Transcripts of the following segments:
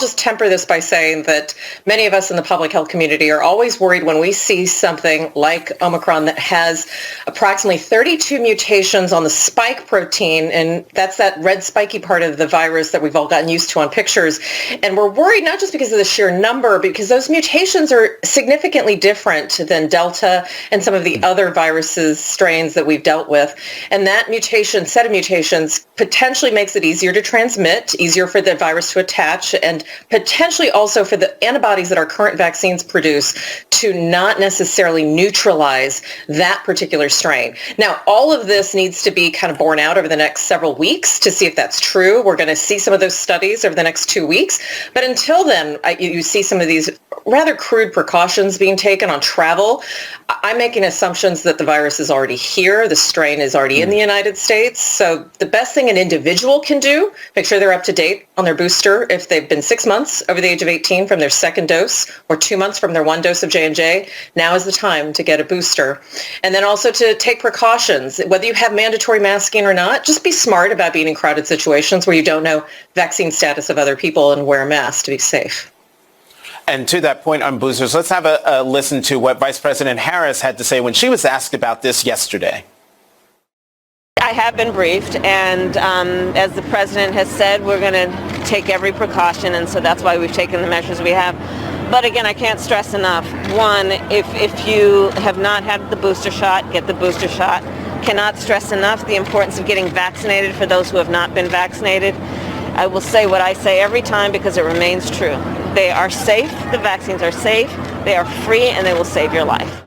just temper this by saying that many of us in the public health community are always worried when we see something like Omicron that has approximately 32 mutations on the spike protein, and that's that red spiky part of the virus that we've all gotten used to on pictures. And we're worried not just because of the sheer number, because those mutations are significantly different than Delta and some of the other viruses, strains that we've dealt with. And that set of mutations potentially makes it easier to transmit, easier for the virus to attach, and potentially also for the antibodies that our current vaccines produce to not necessarily neutralize that particular strain. Now, all of this needs to be kind of borne out over the next several weeks to see if that's true. We're going to see some of those studies over the next 2 weeks. But until then, you see some of these rather crude precautions being taken on travel. I'm making assumptions that the virus is already here. The strain is already in the United States. So the best thing an individual can do, make sure they're up to date on their booster. If they've been 6 months over the age of 18 from their second dose or 2 months from their one dose of J&J, now is the time to get a booster. And then also to take precautions. Whether you have mandatory masking or not, just be smart about being in crowded situations where you don't know vaccine status of other people and wear a mask to be safe. And to that point on boosters, let's have a listen to what Vice President Harris had to say when she was asked about this yesterday. I have been briefed, and as the president has said, we're going to take every precaution, and so that's why we've taken the measures we have. But again, I can't stress enough. One, if you have not had the booster shot, get the booster shot. Cannot stress enough the importance of getting vaccinated for those who have not been vaccinated. I will say what I say every time because it remains true. They are safe. The vaccines are safe. They are free, and they will save your life.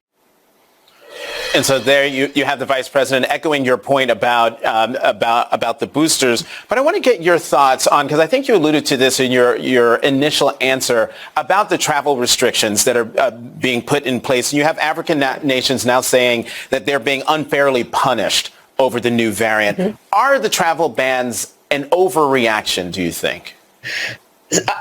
And so there you have the Vice President echoing your point about the boosters. But I want to get your thoughts on, because I think you alluded to this in your initial answer, about the travel restrictions that are being put in place. And you have African nations now saying that they're being unfairly punished over the new variant. Mm-hmm. Are the travel bans an overreaction, do you think?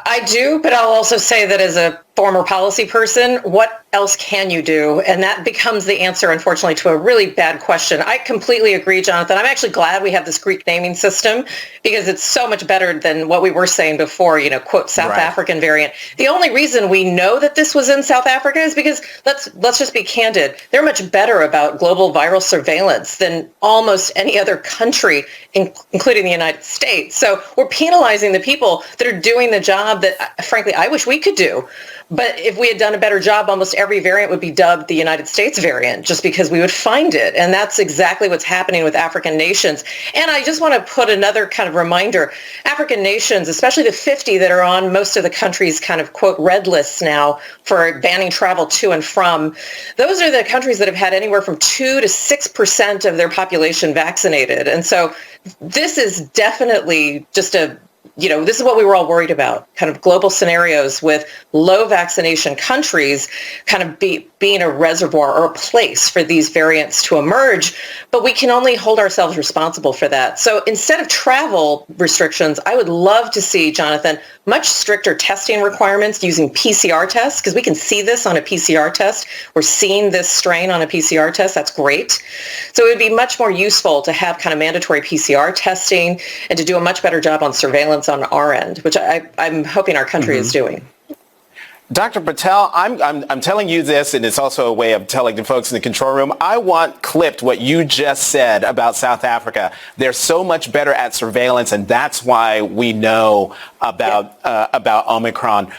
I do, but I'll also say that as a former policy person, what else can you do? And that becomes the answer, unfortunately, to a really bad question. I completely agree, Jonathan. I'm actually glad we have this Greek naming system because it's so much better than what we were saying before, quote, South African variant. The only reason we know that this was in South Africa is because, let's just be candid, they're much better about global viral surveillance than almost any other country, including the United States. So we're penalizing the people that are doing the job that, frankly, I wish we could do. But if we had done a better job, almost every variant would be dubbed the United States variant just because we would find it. And that's exactly what's happening with African nations. And I just want to put another kind of reminder. African nations, especially the 50 that are on most of the country's kind of, quote, red lists now for banning travel to and from, those are the countries that have had anywhere from 2 to 6% of their population vaccinated. And so this is definitely just this is what we were all worried about, kind of global scenarios with low vaccination countries kind of being a reservoir or a place for these variants to emerge. But we can only hold ourselves responsible for that. So instead of travel restrictions, I would love to see, Jonathan, much stricter testing requirements using PCR tests, because we can see this on a PCR test. We're seeing this strain on a PCR test. That's great. So it would be much more useful to have kind of mandatory PCR testing and to do a much better job on surveillance on our end, which I'm hoping our country is doing. Dr. Patel, I'm telling you this, and it's also a way of telling the folks in the control room, I want clipped what you just said about South Africa. They're so much better at surveillance, and that's why we know about Omicron.